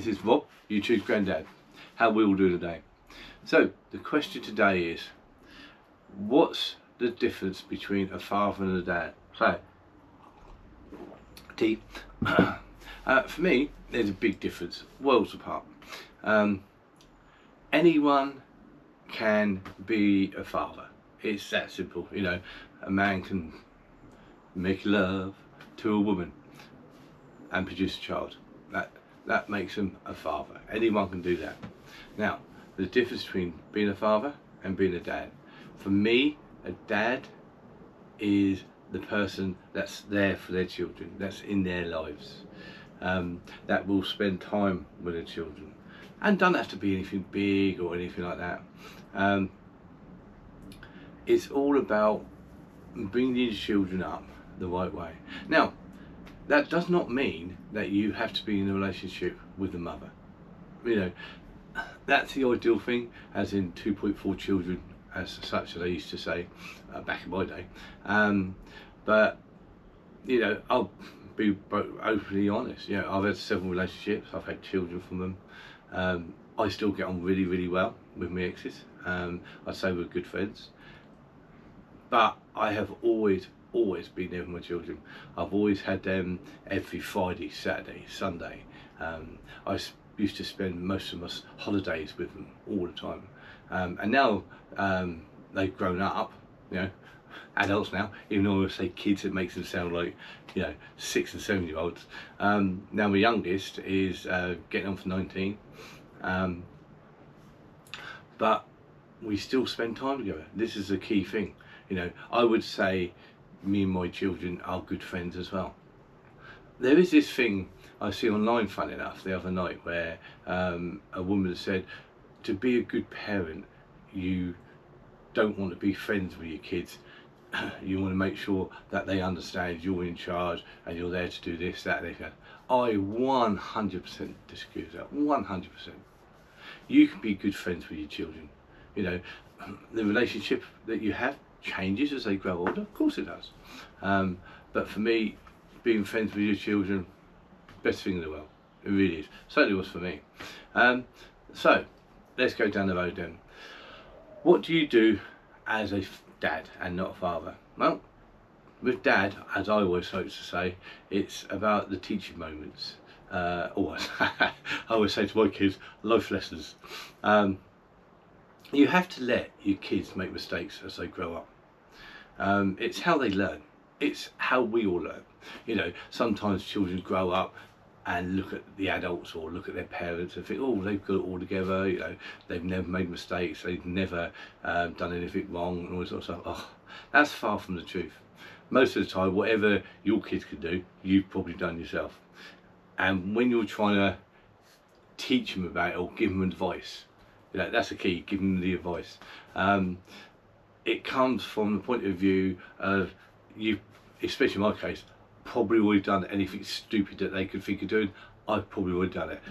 This is Rob, YouTube's granddad. How we all do today. So the question today is, what's the difference between a father and a dad? So, T. For me, there's a big difference, worlds apart. Anyone can be a father. It's that simple. You know, a man can make love to a woman and produce a child. That makes him a father. Anyone can do that. Now, the difference between being a father and being a dad. For me, a dad is the person that's there for their children, that's in their lives, that will spend time with their children, and doesn't have to be anything big or anything like that. It's all about bringing your children up the right way. Now, that does not mean that you have to be in a relationship with the mother. You know, that's the ideal thing, as in 2.4 children as such, as I used to say back in my day. But you know, I'll be openly honest. You know, I've had several relationships. I've had children from them. I still get on really, really well with my exes. I'd say we're good friends. But I have always been there with my children. I've always had them every Friday, Saturday, Sunday. I used to spend most of my holidays with them all the time. And now they've grown up, you know, adults now. Even though I say kids, it makes them sound like, you know, 6 and 7 year olds. Now my youngest is getting on for 19. But we still spend time together. This is a key thing. You know, I would say me and my children are good friends as well. There is this thing I see online, funny enough, the other night, where a woman said, to be a good parent, you don't want to be friends with your kids. You want to make sure that they understand you're in charge and you're there to do this, that, and that. I 100% disagree with that. 100%. You can be good friends with your children. You know, the relationship that you have changes as they grow older. Of course it does. But for me, being friends with your children, best thing in the world. It really is. Certainly was for me. So let's go down the road then. What do you do as a dad and not a father? Well, with dad, as I always like to say, it's about the teaching moments. Always. I always say to my kids, life lessons. You have to let your kids make mistakes as they grow up. It's how they learn. It's how we all learn. You know, sometimes children grow up and look at the adults or look at their parents and think, oh, they've got it all together. You know, they've never made mistakes. They've never done anything wrong and all this sort of stuff. Oh, that's far from the truth. Most of the time, whatever your kids can do, you've probably done yourself. And when you're trying to teach them about it or give them advice, you know, that's the key, give them the advice. It comes from the point of view of you, especially in my case, probably would have done anything stupid that they could think of doing. I probably would have done it.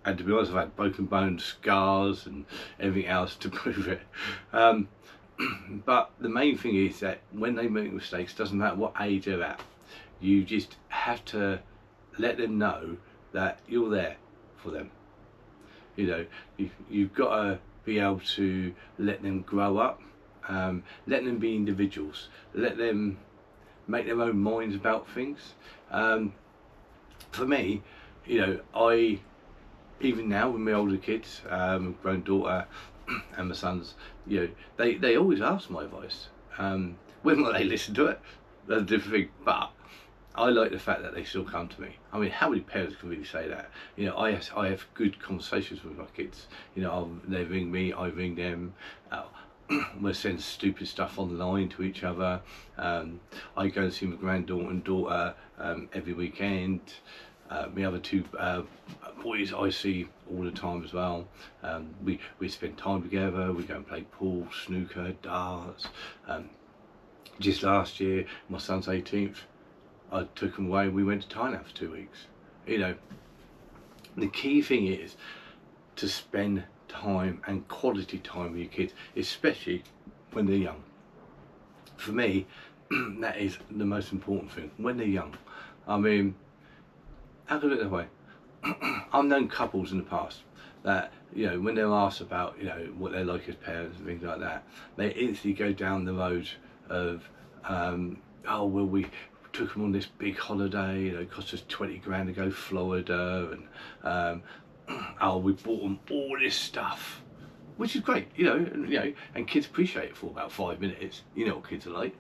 And to be honest, I've had broken bones, scars and everything else to prove it. But the main thing is that when they make mistakes, doesn't matter what age they're at, you just have to let them know that you're there for them. You know, you've got to be able to let them grow up, let them be individuals, let them make their own minds about things. For me, you know, even now with my older kids, grown daughter and my sons, you know, they always ask my advice. Whether or not they listen to it, that's a different thing, but I like the fact that they still come to me. I mean, how many parents can really say that? You know, I have good conversations with my kids. You know, they ring me, I ring them. We'll send stupid stuff online to each other. I go and see my granddaughter and daughter every weekend. My other two boys I see all the time as well. We spend time together. We go and play pool, snooker, darts. Just last year, my son's 18th, I took him away and we went to Thailand for 2 weeks. You know, the key thing is to spend time and quality time with your kids, especially when they're young. For me, that is the most important thing, when they're young. I mean, how can I put it that way? I've known couples in the past that, you know, when they're asked about, you know, what they're like as parents and things like that, they instantly go down the road of, oh well, we took them on this big holiday, you know, it cost us 20 grand to go Florida, and oh, we bought them all this stuff, which is great, you know, and kids appreciate it for about 5 minutes. You know what kids are like.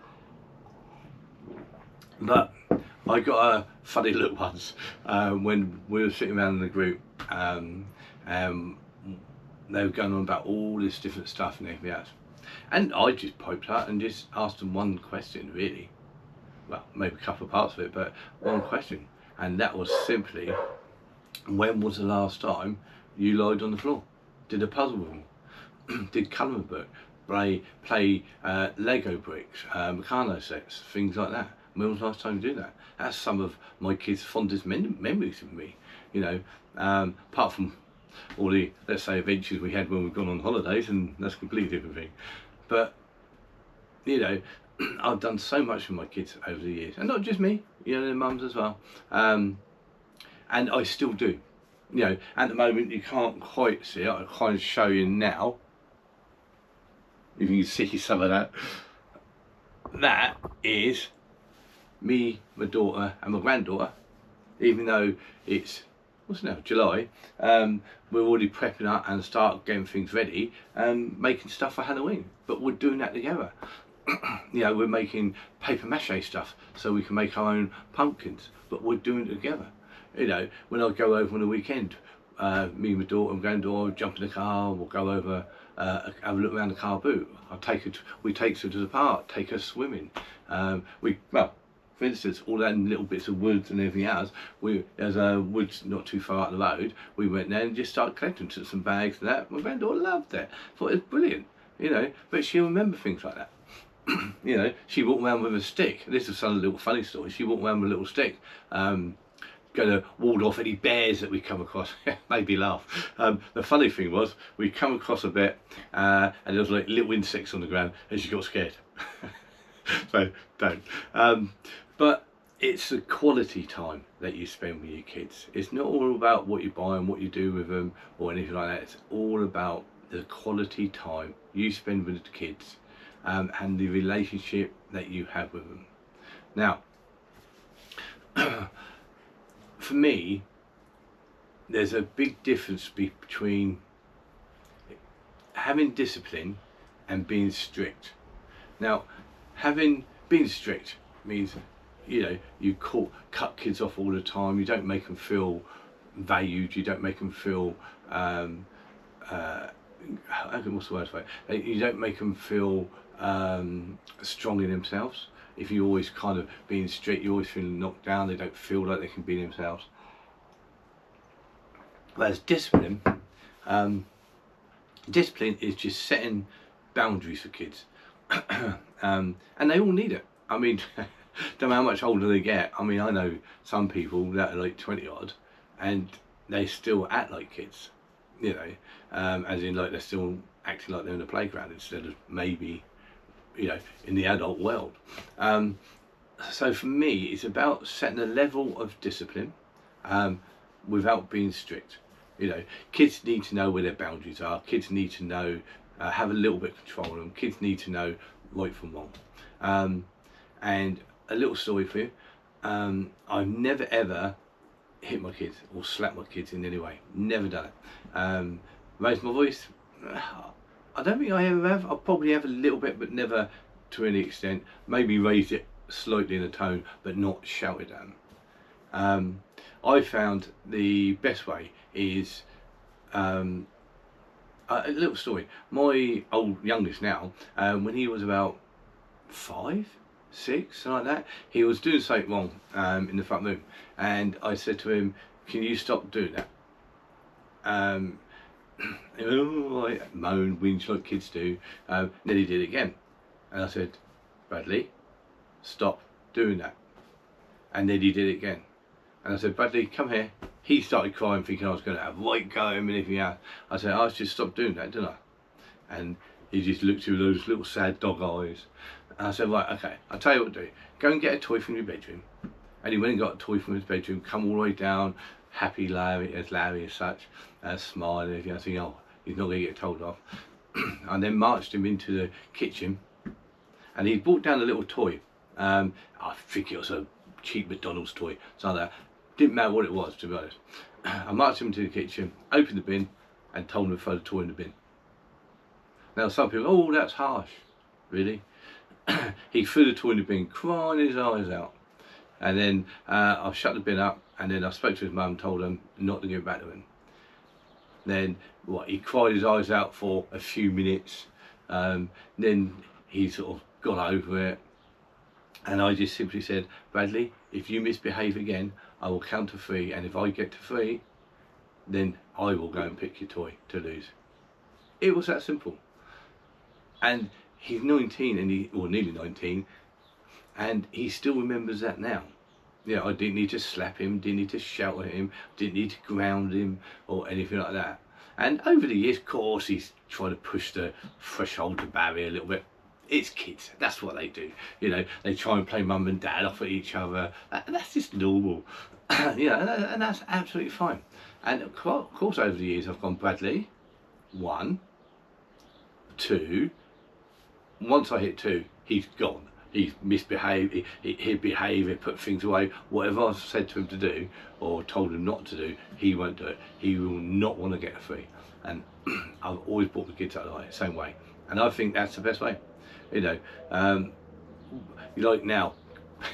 But I got a funny look once when we were sitting around in the group. They were going on about all this different stuff and everything else, and I just piped out and just asked them one question, really. Well, maybe a couple of parts of it, but one question, and that was simply, when was the last time you lied on the floor, did a puzzle with them, did colouring book, play Lego bricks, Meccano sets, things like that? When was the last time you did that? That's some of my kids' fondest memories of me, you know, apart from all the, let's say, adventures we had when we've gone on holidays, and that's a completely different thing. But, you know, I've done so much with my kids over the years, and not just me, you know, their mums as well, and I still do. You know, at the moment you can't quite see it, I'll kind of show you now, if you can see some of that. That is me, my daughter and my granddaughter. Even though it's, what's it now, July, we're already prepping up and start getting things ready and making stuff for Halloween, but we're doing that together. You know, we're making paper mache stuff so we can make our own pumpkins, but we're doing it together. You know, when I go over on the weekend, me, my daughter and granddaughter jump in the car, we'll go over, have a look around the car boot. We take her to the park, take her swimming. Well, for instance, all that little bits of woods and everything else, there's a woods not too far up the road, we went there and just started collecting, took some bags and that. My granddaughter loved it, thought it was brilliant, you know, but she'll remember things like that. You know, she walked around with a stick. This is some little funny story. She walked around with a little stick, going to ward off any bears that we come across. Made me laugh. The funny thing was, we come across a bit, and there was like little insects on the ground, and she got scared. So don't. But it's the quality time that you spend with your kids. It's not all about what you buy and what you do with them or anything like that. It's all about the quality time you spend with the kids. And the relationship that you have with them. Now, for me, there's a big difference between having discipline and being strict. Now, being strict means, you know, you cut kids off all the time. You don't make them feel valued. You don't make them feel what's the word for it? You don't make them feel strong in themselves. If you're always kind of being strict, you're always feeling knocked down. They don't feel like they can be themselves. Whereas discipline, discipline is just setting boundaries for kids, and they all need it. I mean, no matter how much older they get. I mean, I know some people that are like 20 odd, and they still act like kids. You know, as in like they're still acting like they're in the playground instead of maybe, you know, in the adult world. So for me, it's about setting a level of discipline without being strict. You know, kids need to know where their boundaries are. Kids need to know, have a little bit of control on them. Kids need to know right from wrong. And a little story for you. I've never ever hit my kids or slapped my kids in any way. Never done it. Raised my voice, I don't think I ever have. I probably have a little bit, but never to any extent. Maybe raised it slightly in a tone, but not shouted at them. I found the best way is a little story. My youngest now, when he was about 5, 6, something like that, he was doing something wrong in the front room, and I said to him, "Can you stop doing that?" I moaned, whinge like kids do. Then he did it again, and I said, "Bradley, stop doing that." And then he did it again, and I said, "Bradley, come here." He started crying, thinking I was going to have a right go at him and everything else. I said, "I just stopped doing that, didn't I?" And he just looked through those little sad dog eyes. And I said, "Right, okay, I'll tell you what to do. Go and get a toy from your bedroom And he went and got a toy from his bedroom, come all the way down, happy Larry as such, smiling. I think, oh, he's not going to get told off. And then marched him into the kitchen, and he brought down a little toy. I think it was a cheap McDonald's toy, something like that. Didn't matter what it was, to be honest. I marched him into the kitchen, opened the bin, and told him to throw the toy in the bin. Now some people, oh, that's harsh. Really? He threw the toy in the bin, crying his eyes out. And then I shut the bin up, and then I spoke to his mum and told him not to give it back to him. Then he cried his eyes out for a few minutes. Then he sort of got over it. And I just simply said, Bradley, if you misbehave again, I will count to 3, and if I get to 3, then I will go and pick your toy to lose. It was that simple. And he's 19, or nearly 19, and he still remembers that now. Yeah, I didn't need to slap him, didn't need to shout at him, didn't need to ground him or anything like that. And over the years, of course, he's trying to push the threshold, the barrier a little bit. It's kids, that's what they do. You know, they try and play mum and dad off at each other. That's just normal. You know, and that's absolutely fine. And of course, over the years, I've gone, Bradley, 1, 2. Once I hit 2, he's gone. He's misbehaved, he'd behave, he'd put things away. Whatever I've said to him to do, or told him not to do, he won't do it. He will not want to get a 3. And I've always brought the kids up the same way. And I think that's the best way. You know, like now,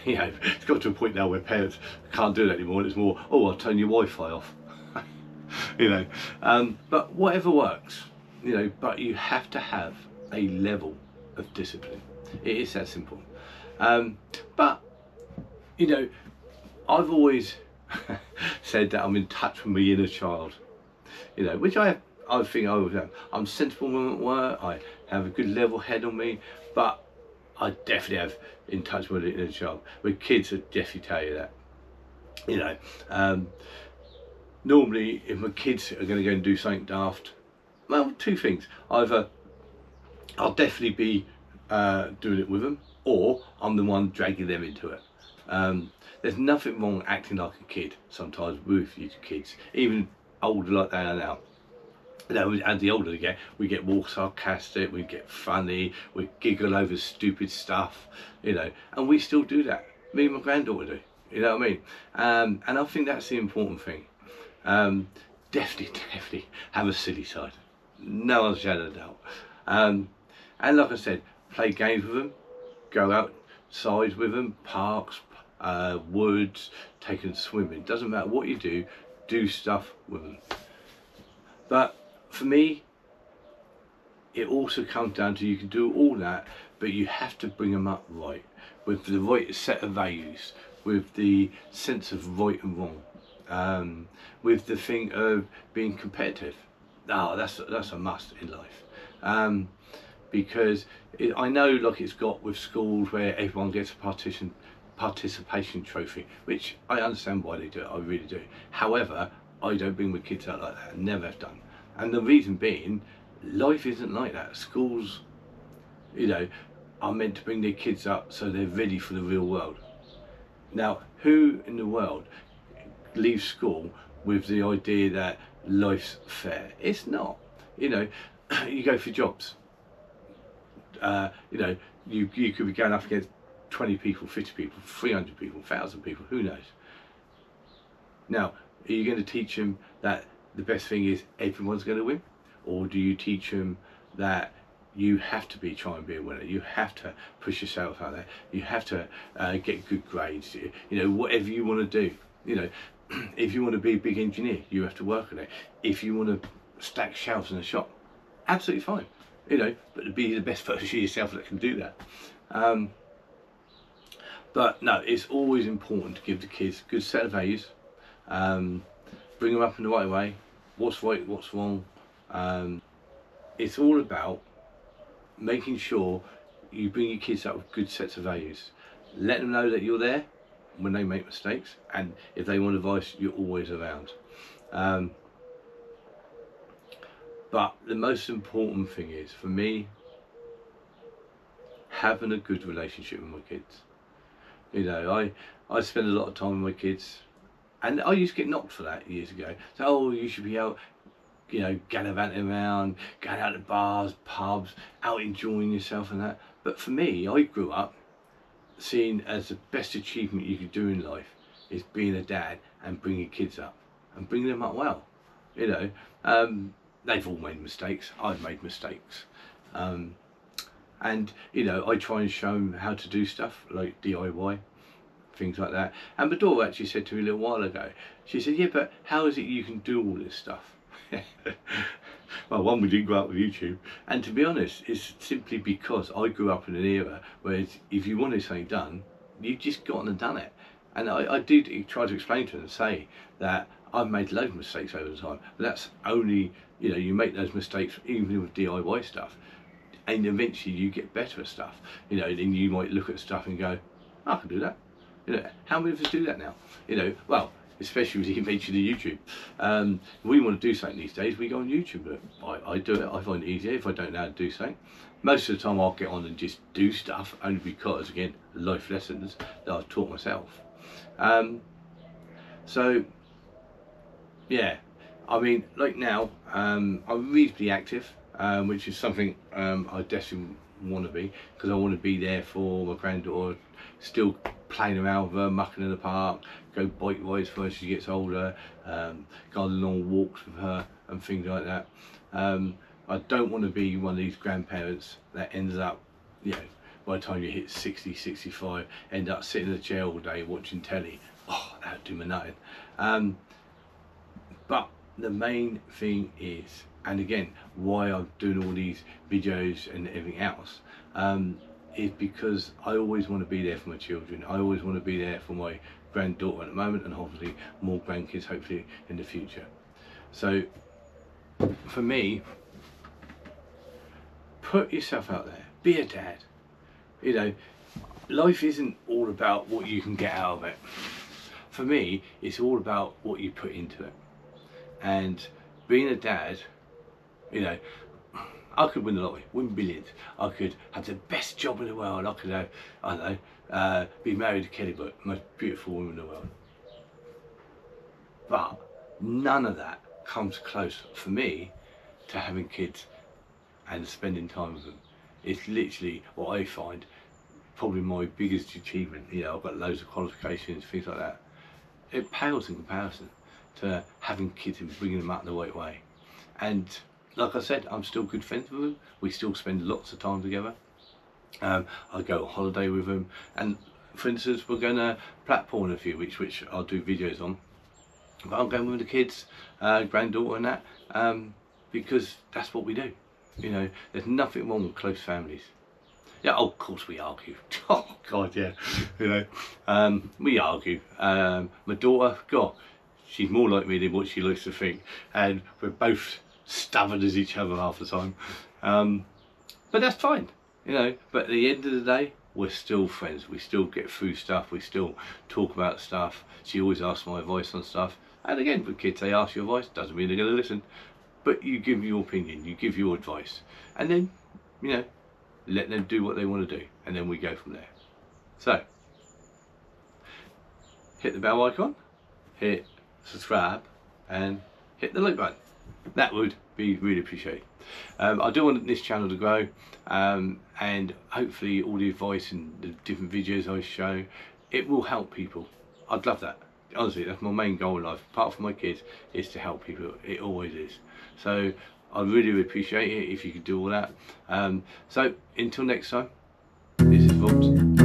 you know, it's got to a point now where parents can't do that anymore. It's more, oh, I'll turn your Wi-Fi off. You know, but whatever works, you know, but you have to have a level of discipline. It is that simple. But, you know, I've always said that I'm in touch with my inner child, you know, which I think I always am. I'm sensible when I'm at work, I have a good level head on me, but I definitely have in touch with the inner child. With kids, I definitely tell you that. You know, normally if my kids are going to go and do something daft, well, 2 things. Either I'll definitely be doing it with them, or I'm the one dragging them into it. There's nothing wrong acting like a kid sometimes with your kids, even older like they are now. You know, and the older they get, we get more sarcastic, we get funny, we giggle over stupid stuff, you know, and we still do that. Me and my granddaughter do, you know what I mean? And I think that's the important thing. Definitely have a silly side, no other shadow of doubt. And like I said, play games with them, go outside with them, parks, woods, take them swimming. Doesn't matter what you do stuff with them. But for me, it also comes down to, you can do all that, but you have to bring them up right, with the right set of values, with the sense of right and wrong, with the thing of being competitive. Oh, that's a must in life. Because I know, like it's got with schools where everyone gets a participation trophy, which I understand why they do it, I really do. However, I don't bring my kids out like that, never have done. And the reason being, life isn't like that. Schools, you know, are meant to bring their kids up so they're ready for the real world. Now, who in the world leaves school with the idea that life's fair? It's not. You know, you go for jobs. You know, you could be going up against 20 people, 50 people, 300 people, 1,000 people, who knows? Now, are you going to teach them that the best thing is everyone's going to win? Or do you teach them that you have to try and be a winner, you have to push yourself out there, you have to get good grades, you know, whatever you want to do, you know, if you want to be a big engineer, you have to work on it. If you want to stack shelves in a shop, absolutely fine, you know, but to be the best version of yourself that can do that. But no, it's always important to give the kids a good set of values, bring them up in the right way, what's right, what's wrong. It's all about making sure you bring your kids up with good sets of values. Let them know that you're there when they make mistakes, and if they want advice, you're always around. But the most important thing is, for me, having a good relationship with my kids. You know, I spend a lot of time with my kids, and I used to get knocked for that years ago. So, oh, you should be out, gallivanting around, going out to bars, pubs, out enjoying yourself and that. But for me, I grew up seeing as the best achievement you could do in life is being a dad and bringing kids up and bringing them up well. They've all made mistakes. I've made mistakes. And I try and show them how to do stuff like DIY, things like that. And my daughter actually said to me a little while ago, she said, yeah, but how is it you can do all this stuff? Well, one, we didn't grow up with YouTube, and to be honest, it's simply because I grew up in an era where if you wanted something done, you just got on and done it. And I did try to explain to them and say that I've made loads of mistakes over the time, but that's only, you make those mistakes even with DIY stuff, and eventually you get better at stuff. Then you might look at stuff and go, I can do that. How many of us do that now? Well, especially with the invention of YouTube. We want to do something these days, we go on YouTube. But I do it, I find it easier if I don't know how to do something. Most of the time I'll get on and just do stuff, only because, again, life lessons that I've taught myself. So, yeah, I mean, like now, I'm reasonably active, which is something I definitely want to be, because I want to be there for my granddaughter, still playing around with her, mucking in the park, go bike rides for her as she gets older, go on long walks with her and things like that. I don't want to be one of these grandparents that ends up, by the time you hit 60, 65, end up sitting in a chair all day watching telly. Oh, that would do me nothing. But the main thing is, and again, why I'm doing all these videos and everything else, is because I always want to be there for my children. I always want to be there for my granddaughter at the moment, and hopefully more grandkids hopefully in the future. So for me, put yourself out there, be a dad. Life isn't all about what you can get out of it. For me, it's all about what you put into it. And being a dad, I could win the lottery, win billions. I could have the best job in the world. I could have, I don't know, be married to Kelly Brook, the most beautiful woman in the world. But none of that comes close for me to having kids and spending time with them. It's literally what I find probably my biggest achievement. I've got loads of qualifications, things like that. It pales in comparison to having kids and bringing them up the right way. And like I said, I'm still good friends with them. We still spend lots of time together. I go on holiday with them, and for instance, we're going to Blackpool in a few weeks, which I'll do videos on. But I'm going with the kids, granddaughter and that, because that's what we do. There's nothing wrong with close families. Yeah, of course we argue. Oh God, yeah. We argue. My daughter, God, she's more like me than what she likes to think, and we're both stubborn as each other half the time. But that's fine, But at the end of the day, we're still friends. We still get through stuff. We still talk about stuff. She always asks my advice on stuff. And again, with kids, they ask your advice. Doesn't mean they're going to listen. But you give your opinion. You give your advice. And then, let them do what they want to do. And then we go from there. So, hit the bell icon, hit subscribe, and hit the like button. That would be really appreciated. I do want this channel to grow, and hopefully all the advice and the different videos I show, it will help people. I'd love that. Honestly, that's my main goal in life, apart from my kids, is to help people. It always is. So I really would appreciate it if you could do all that. So until next time, this is Vault.